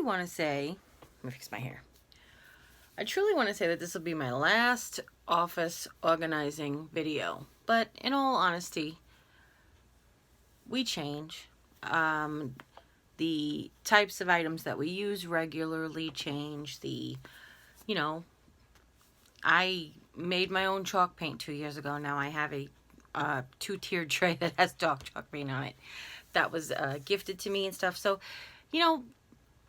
want to say, let me fix my hair. I truly want to say that this will be my last office organizing video. But in all honesty, we change. The types of items that we use regularly change. I made my own chalk paint 2 years ago. Now I have a two-tiered tray that has dark chalk paint on it. That was gifted to me and stuff. So,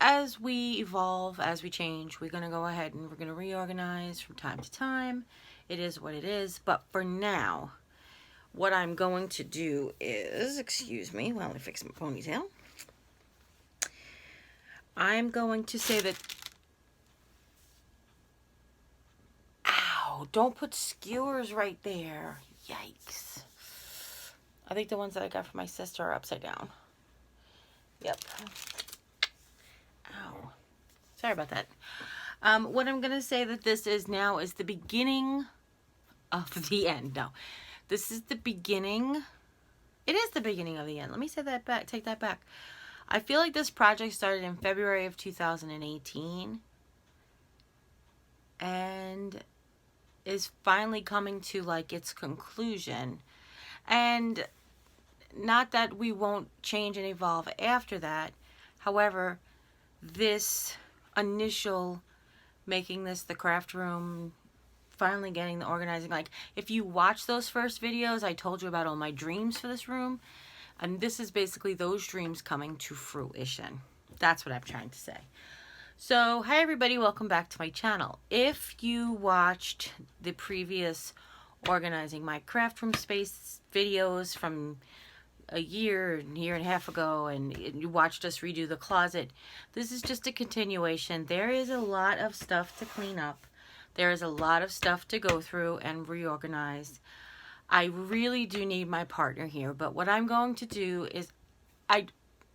as we evolve, as we change, we're going to go ahead and we're going to reorganize from time to time. It is what it is. But for now, what I'm going to do is, excuse me while I fix my ponytail. I'm going to say that, ow, don't put skewers right there. Yikes. I think the ones that I got from my sister are upside down. Yep. Ow. Sorry about that. What I'm going to say that this is now is the beginning of the end. No, this is the beginning. It is the beginning of the end. Let me say that back. Take that back. I feel like this project started in February of 2018 and is finally coming to like its conclusion. And not that we won't change and evolve after that. However, this initial making this the craft room, finally getting the organizing, like if you watch those first videos, I told you about all my dreams for this room, and this is basically those dreams coming to fruition. That's what I'm trying to say. So hi everybody, welcome back to my channel. If you watched the previous organizing my craft room space videos from a year and a half ago, and you watched us redo the closet, this is just a continuation. There is a lot of stuff to clean up. There is a lot of stuff to go through and reorganize. I really do need my partner here, but what I'm going to do is,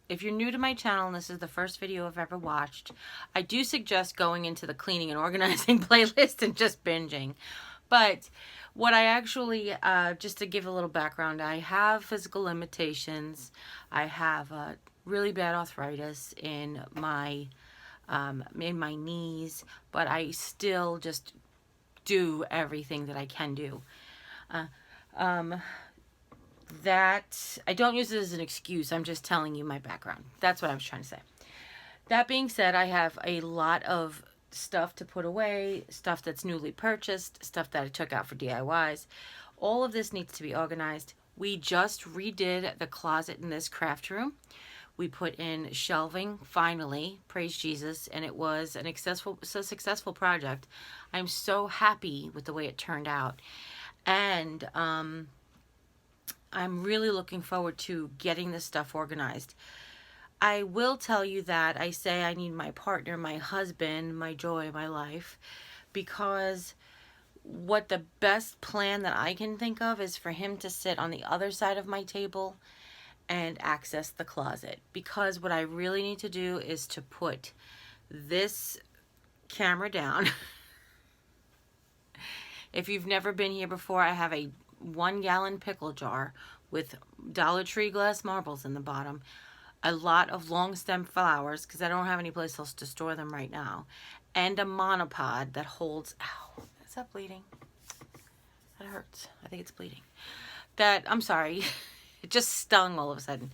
if you're new to my channel and this is the first video I've ever watched, I do suggest going into the cleaning and organizing playlist and just binging. But what I actually, just to give a little background, I have physical limitations. I have really bad arthritis in my knees, but I still just do everything that I can do. That I don't use it as an excuse. I'm just telling you my background. That's what I was trying to say. That being said, I have a lot of stuff to put away, stuff that's newly purchased, stuff that I took out for DIYs. All of this needs to be organized. We just redid the closet in this craft room. We put in shelving, finally, praise Jesus, and it was a successful project. I'm so happy with the way it turned out. And I'm really looking forward to getting this stuff organized. I will tell you that I say I need my partner, my husband, my joy, my life, because what the best plan that I can think of is for him to sit on the other side of my table and access the closet. Because what I really need to do is to put this camera down. If you've never been here before, I have a 1-gallon pickle jar with Dollar Tree glass marbles in the bottom. A lot of long stem flowers because I don't have any place else to store them right now, and a monopod that holds, ow, is that bleeding? That hurts. I think it's bleeding. I'm sorry, it just stung all of a sudden.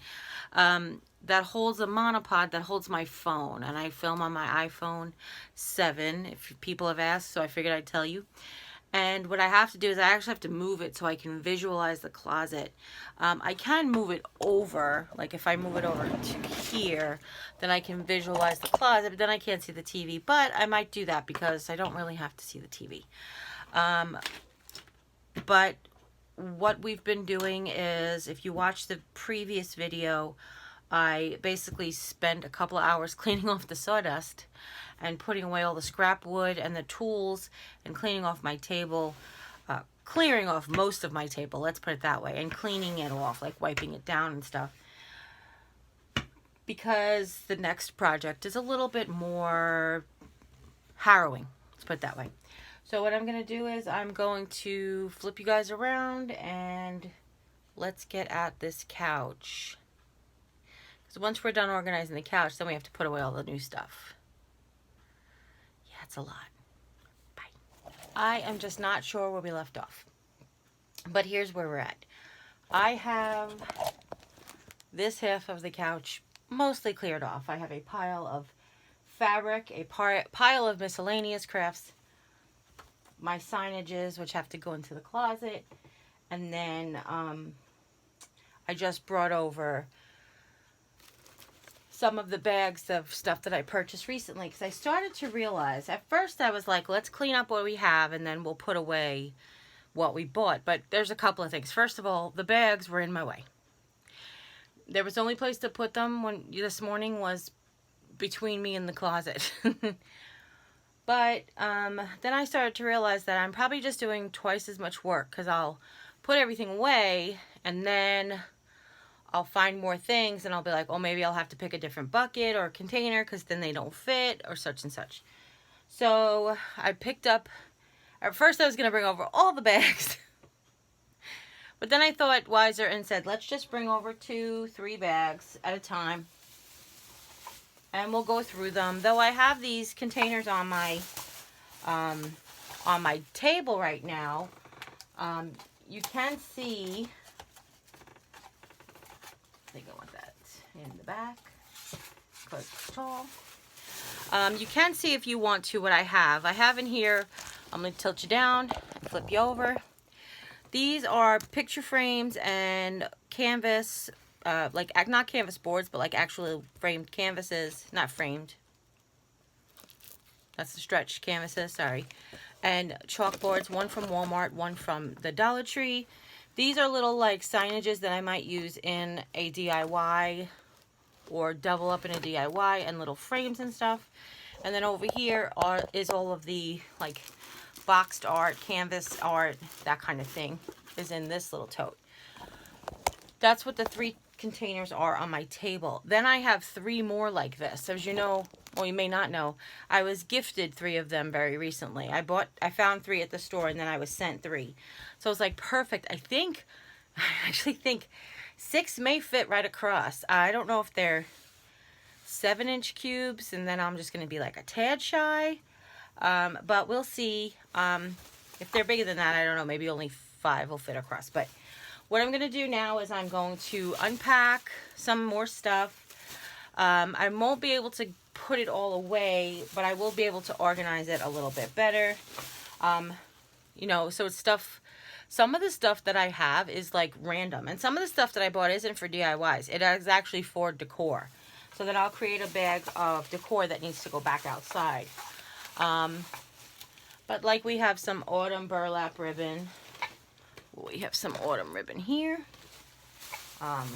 That holds a monopod that holds my phone, and I film on my iPhone 7 if people have asked, so I figured I'd tell you. And what I have to do is I actually have to move it so I can visualize the closet. I can move it over, like if I move it over to here, then I can visualize the closet, but then I can't see the TV. But I might do that because I don't really have to see the TV. But what we've been doing is, if you watch the previous video, I basically spent a couple of hours cleaning off the sawdust and putting away all the scrap wood and the tools and cleaning off my table, clearing off most of my table, let's put it that way, and cleaning it off, like wiping it down and stuff. Because the next project is a little bit more harrowing, let's put it that way. So what I'm going to do is I'm going to flip you guys around and let's get at this couch. So once we're done organizing the couch, then we have to put away all the new stuff. That's a lot. Bye. I am just not sure where we left off. But here's where we're at. I have this half of the couch mostly cleared off. I have a pile of fabric, a pile of miscellaneous crafts, my signages, which have to go into the closet, and then I just brought over some of the bags of stuff that I purchased recently, because I started to realize, at first I was like, let's clean up what we have and then we'll put away what we bought. But there's a couple of things. First of all, the bags were in my way. There was the only place to put them this morning was between me and the closet. But then I started to realize that I'm probably just doing twice as much work, because I'll put everything away and then I'll find more things and I'll be like, oh, maybe I'll have to pick a different bucket or container because then they don't fit or such and such. So I picked up, at first I was going to bring over all the bags. But then I thought wiser and said, let's just bring over 2-3 bags at a time. And we'll go through them. Though I have these containers on my table right now, you can see, I think I want that in the back because it's tall. You can see, if you want to, what I have. I have in here, I'm going to tilt you down and flip you over. These are picture frames and canvas, like not canvas boards, but like actually framed canvases. Not framed. That's the stretched canvases, sorry. And chalkboards, one from Walmart, one from the Dollar Tree. These are little like signages that I might use in a DIY or double up in a DIY, and little frames and stuff. And then over here is all of the like boxed art, canvas art, that kind of thing is in this little tote. That's what the 3 containers are on my table. Then I have 3 more like this. As you know, or you may not know, I was gifted 3 of them very recently. I found 3 at the store and then I was sent 3. So it's like perfect. I actually think 6 may fit right across. I don't know if they're 7-inch cubes, and then I'm just going to be like a tad shy. But we'll see. If they're bigger than that, I don't know. Maybe only 5 will fit across. But what I'm going to do now is I'm going to unpack some more stuff. I won't be able to put it all away, but I will be able to organize it a little bit better. You know, so it's stuff. Some of the stuff that I have is like random, and some of the stuff that I bought isn't for DIYs. It is actually for decor. So that I'll create a bag of decor that needs to go back outside. But like we have some autumn burlap ribbon. We have some autumn ribbon here. And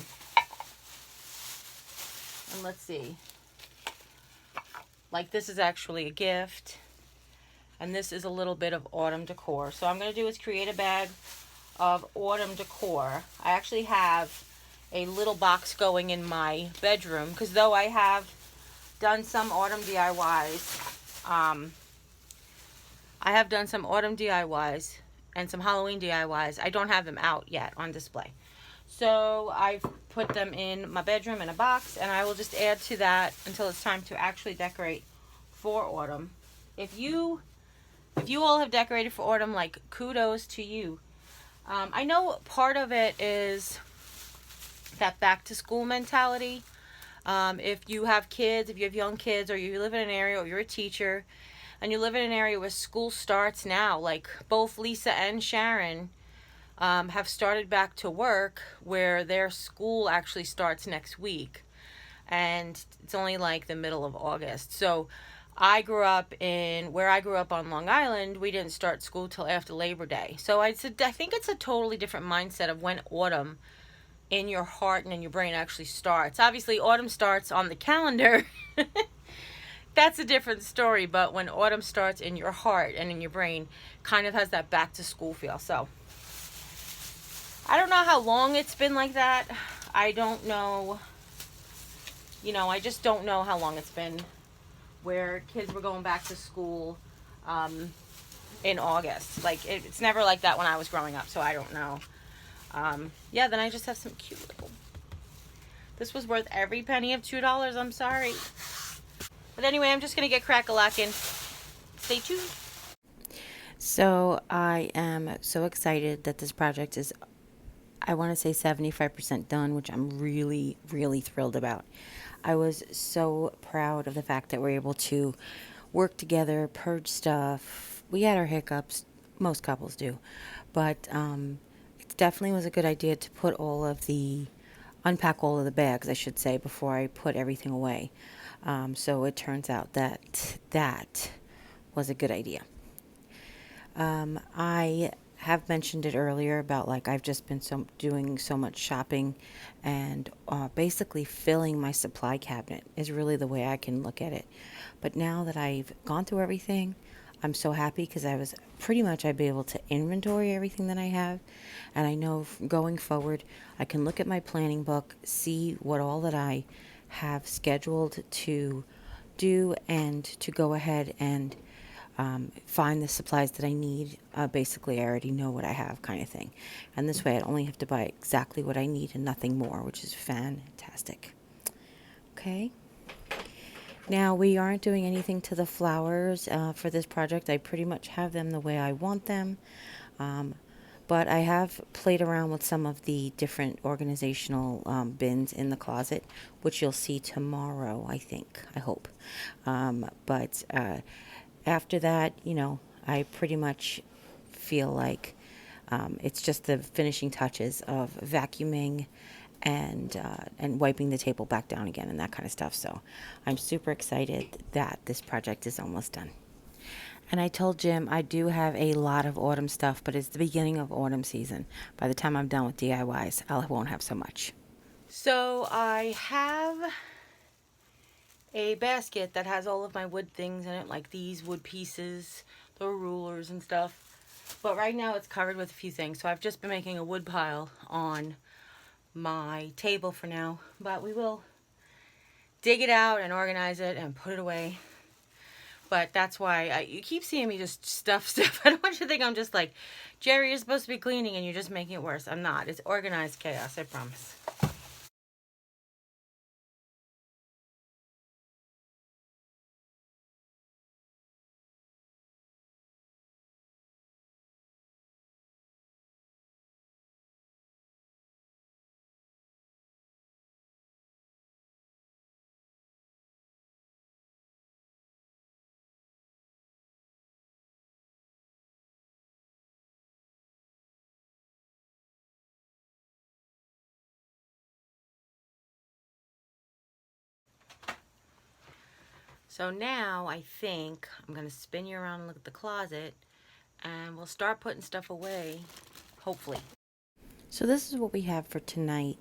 let's see. Like this is actually a gift. And this is a little bit of autumn decor. So what I'm going to do is create a bag of autumn decor. I actually have a little box going in my bedroom, because though I have done some autumn DIYs, I have done some autumn DIYs and some Halloween DIYs. I don't have them out yet on display. So I've put them in my bedroom in a box, and I will just add to that until it's time to actually decorate for autumn. If you all have decorated for autumn, like, kudos to you. I know part of it is that back to school mentality. If you have kids, if you have young kids, or you live in an area, or you're a teacher and you live in an area where school starts now, like both Lisa and Sharon have started back to work, where their school actually starts next week, and it's only like the middle of August. So where I grew up on Long Island, we didn't start school till after Labor Day. So I think it's a totally different mindset of when autumn in your heart and in your brain actually starts. Obviously, autumn starts on the calendar. That's a different story. But when autumn starts in your heart and in your brain, kind of has that back to school feel. So I don't know how long it's been like that. I don't know. You know, I just don't know how long it's been where kids were going back to school in August. Like, it's never like that when I was growing up, so I don't know. Yeah, then I just have some cute little... This was worth every penny of $2. I'm sorry. But anyway, I'm just going to get crack-a-lacking. Stay tuned. So I am so excited that this project is, I want to say 75% done, which I'm really, really thrilled about. I was so proud of the fact that we're able to work together, purge stuff. We had our hiccups, most couples do, but it definitely was a good idea to unpack all of the bags, I should say, before I put everything away. So it turns out that that was a good idea. I have mentioned it earlier about like I've just been doing so much shopping, and basically filling my supply cabinet is really the way I can look at it. But now that I've gone through everything, I'm so happy because I'd be able to inventory everything that I have, and I know going forward I can look at my planning book, see what all that I have scheduled to do, and to go ahead and find the supplies that I need. Basically, I already know what I have, kind of thing. And this way, I only have to buy exactly what I need and nothing more, which is fantastic. Okay. Now, we aren't doing anything to the flowers for this project. I pretty much have them the way I want them. Um, but I have played around with some of the different organizational bins in the closet, which you'll see tomorrow, I think, I hope. But after that, I pretty much feel like it's just the finishing touches of vacuuming and wiping the table back down again and that kind of stuff. So I'm super excited that this project is almost done. And I told Jim I do have a lot of autumn stuff, but it's the beginning of autumn season. By the time I'm done with DIYs, I won't have so much. So I have a basket that has all of my wood things in it, like these wood pieces, the rulers and stuff. But right now it's covered with a few things. So I've just been making a wood pile on my table for now. But we will dig it out and organize it and put it away. But that's why you keep seeing me just stuff stuff. I don't want you to think I'm just like, Jerry, you're supposed to be cleaning and you're just making it worse. I'm not. It's organized chaos, I promise. So now I think I'm going to spin you around and look at the closet and we'll start putting stuff away, hopefully. So this is what we have for tonight.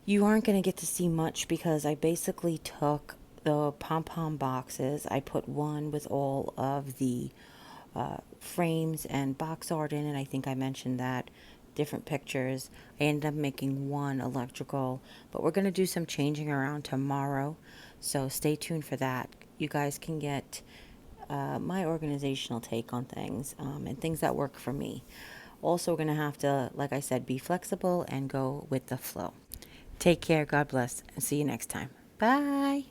You aren't going to get to see much because I basically took the pom pom boxes. I put one with all of the frames and box art in it. I think I mentioned that. Different pictures. I ended up making one electrical, but we're going to do some changing around tomorrow. So stay tuned for that. You guys can get my organizational take on things and things that work for me. Also, we're going to have to, like I said, be flexible and go with the flow. Take care. God bless. And see you next time. Bye.